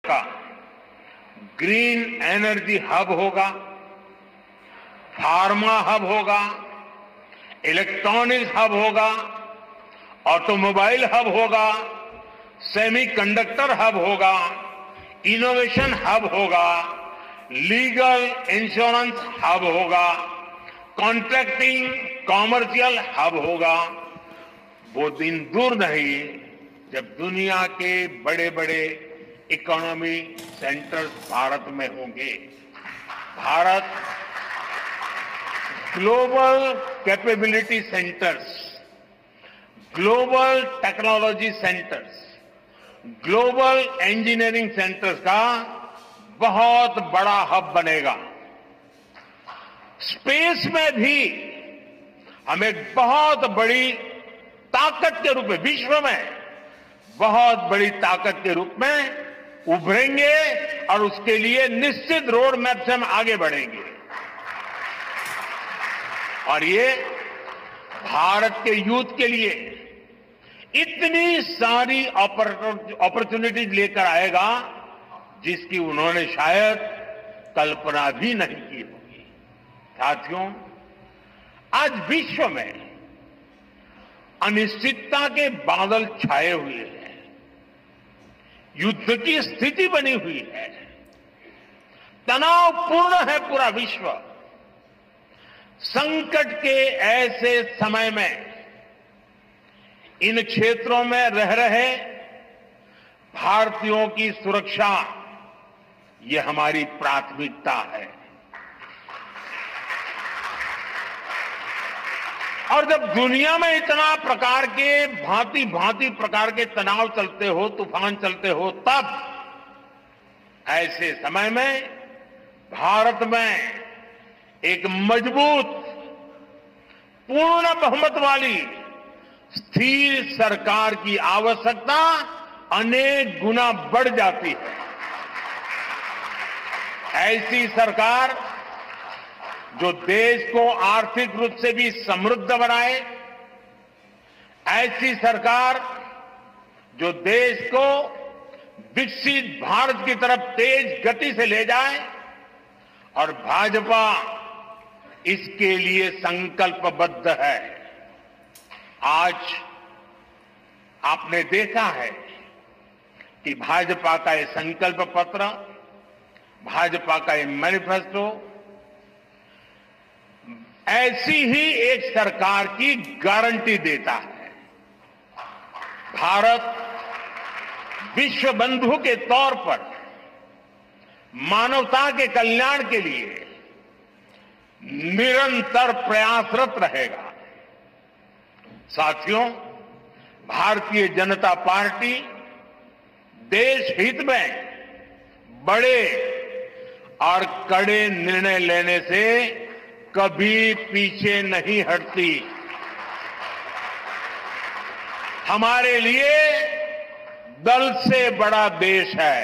का green energy hub होगा, pharma hub होगा, इलेक्ट्रॉनिक्स हब होगा, ऑटोमोबाइल हब होगा, सेमीकंडक्टर हब होगा, इनोवेशन हब होगा, लीगल इंश्योरेंस हब होगा, कॉन्ट्रैक्टिंग कॉमर्शियल हब होगा। वो दिन दूर नहीं जब दुनिया के बड़े बड़े इकोनॉमी सेंटर्स भारत में होंगे। Bharat global capability centres, global technology centres, global engineering centres का बहुत बड़ा हब बनेगा। स्पेस में भी हम एक बहुत बड़ी ताकत के रूप में, विश्व में बहुत बड़ी ताकत के रूप में उभरेंगे और उसके लिए निश्चित रोड मैप से हम आगे बढ़ेंगे। और ये भारत के यूथ के लिए इतनी सारी अपॉर्चुनिटीज लेकर आएगा जिसकी उन्होंने शायद कल्पना भी नहीं की होगी। साथियों, आज विश्व में अनिश्चितता के बादल छाए हुए हैं, युद्ध की स्थिति बनी हुई है, तनावपूर्ण है पूरा विश्व। संकट के ऐसे समय में इन क्षेत्रों में रह रहे भारतीयों की सुरक्षा ये हमारी प्राथमिकता है। और जब दुनिया में इतना प्रकार के भांति भांति प्रकार के तनाव चलते हो, तूफान चलते हो, तब ऐसे समय में भारत में एक मजबूत पूर्ण बहुमत वाली स्थिर सरकार की आवश्यकता अनेक गुना बढ़ जाती है। ऐसी सरकार जो देश को आर्थिक रूप से भी समृद्ध बनाए, ऐसी सरकार जो देश को विकसित भारत की तरफ तेज गति से ले जाए, और भाजपा इसके लिए संकल्पबद्ध है। आज आपने देखा है कि भाजपा का ये संकल्प पत्र, भाजपा का ये मैनिफेस्टो ऐसी ही एक सरकार की गारंटी देता है। भारत विश्व बंधु के तौर पर मानवता के कल्याण के लिए निरंतर प्रयासरत रहेगा। साथियों, भारतीय जनता पार्टी देश हित में बड़े और कड़े निर्णय लेने से कभी पीछे नहीं हटती। हमारे लिए दल से बड़ा देश है।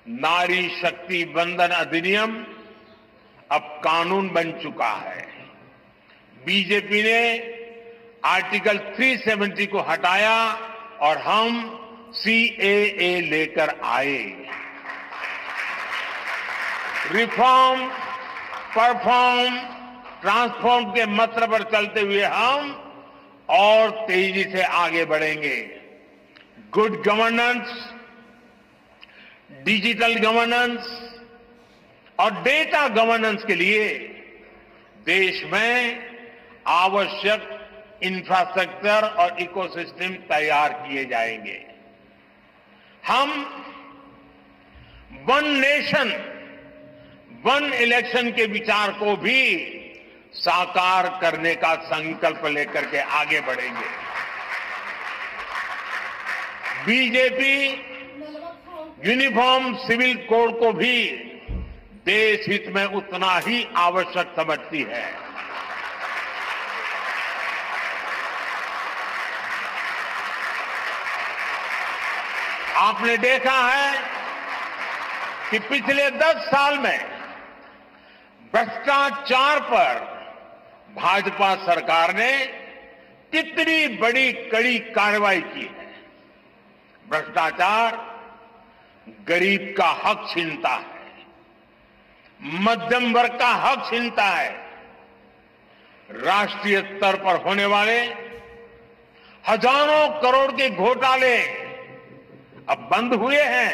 नारी शक्ति वंदन अधिनियम अब कानून बन चुका है। बीजेपी ने आर्टिकल 370 को हटाया और हम सीएए लेकर आए। रिफॉर्म, परफॉर्म, ट्रांसफॉर्म के मंत्र पर चलते हुए हम और तेजी से आगे बढ़ेंगे। गुड गवर्नेंस, डिजिटल गवर्नेंस और डेटा गवर्नेंस के लिए देश में आवश्यक इंफ्रास्ट्रक्चर और इकोसिस्टम तैयार किए जाएंगे। हम वन नेशन वन इलेक्शन के विचार को भी साकार करने का संकल्प लेकर के आगे बढ़ेंगे। बीजेपी यूनिफॉर्म सिविल कोड को भी देश हित में उतना ही आवश्यक समझती है। आपने देखा है कि पिछले 10 साल में भ्रष्टाचार पर भाजपा सरकार ने कितनी बड़ी कड़ी कार्रवाई की है। भ्रष्टाचार गरीब का हक छीनता है, मध्यम वर्ग का हक छीनता है। राष्ट्रीय स्तर पर होने वाले हजारों करोड़ के घोटाले अब बंद हुए हैं।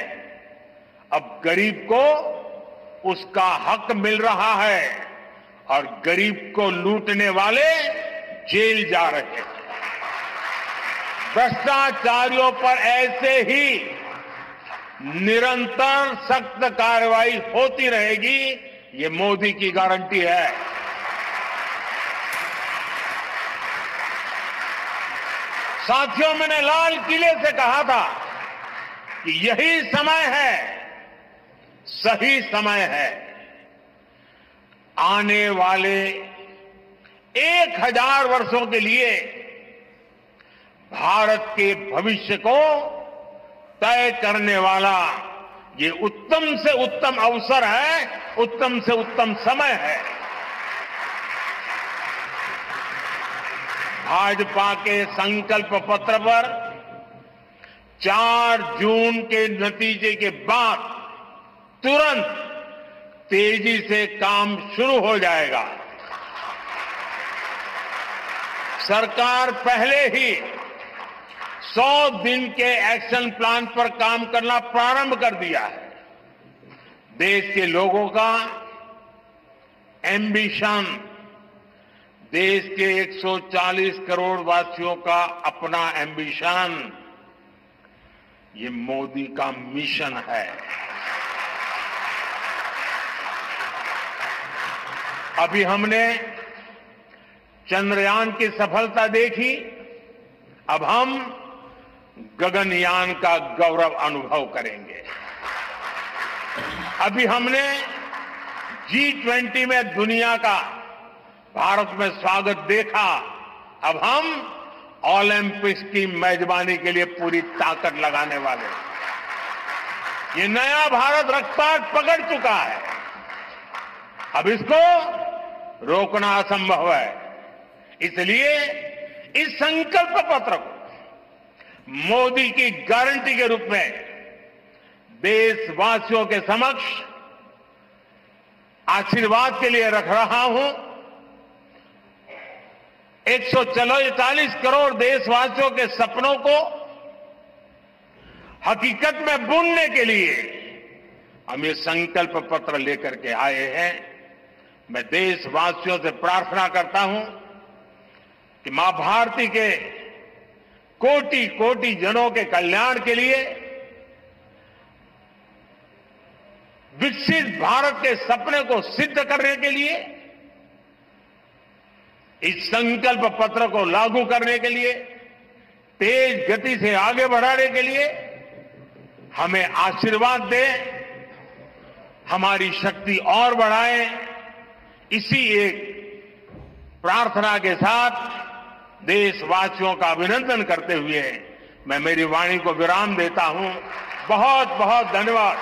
अब गरीब को उसका हक मिल रहा है और गरीब को लूटने वाले जेल जा रहे हैं। भ्रष्टाचारियों पर ऐसे ही निरंतर सख्त कार्रवाई होती रहेगी, ये मोदी की गारंटी है। साथियों, मैंने लाल किले से कहा था कि यही समय है, सही समय है। आने वाले 1000 वर्षों के लिए भारत के भविष्य को तय करने वाला ये उत्तम से उत्तम अवसर है, उत्तम से उत्तम समय है। भाजपा के संकल्प पत्र पर 4 जून के नतीजे के बाद तुरंत तेजी से काम शुरू हो जाएगा। सरकार पहले ही 100 दिन के एक्शन प्लान पर काम करना प्रारंभ कर दिया है। देश के लोगों का एम्बिशन, देश के 140 करोड़ वासियों का अपना एम्बिशन, ये मोदी का मिशन है। अभी हमने चंद्रयान की सफलता देखी, अब हम गगनयान का गौरव अनुभव करेंगे। अभी हमने G20 में दुनिया का भारत में स्वागत देखा, अब हम ओलंपिक्स की मेजबानी के लिए पूरी ताकत लगाने वाले। ये नया भारत रफ्तार पकड़ चुका है, अब इसको रोकना असंभव है। इसलिए इस संकल्प पत्र को मोदी की गारंटी के रूप में देशवासियों के समक्ष आशीर्वाद के लिए रख रहा हूं। 140 करोड़ देशवासियों के सपनों को हकीकत में बुनने के लिए हम ये संकल्प पत्र लेकर के आए हैं। मैं देशवासियों से प्रार्थना करता हूं कि मां भारती के कोटि कोटि जनों के कल्याण के लिए, विकसित भारत के सपने को सिद्ध करने के लिए, इस संकल्प पत्र को लागू करने के लिए, तेज गति से आगे बढ़ाने के लिए हमें आशीर्वाद दे, हमारी शक्ति और बढ़ाए। इसी एक प्रार्थना के साथ देशवासियों का अभिनंदन करते हुए मैं मेरी वाणी को विराम देता हूं। बहुत बहुत धन्यवाद।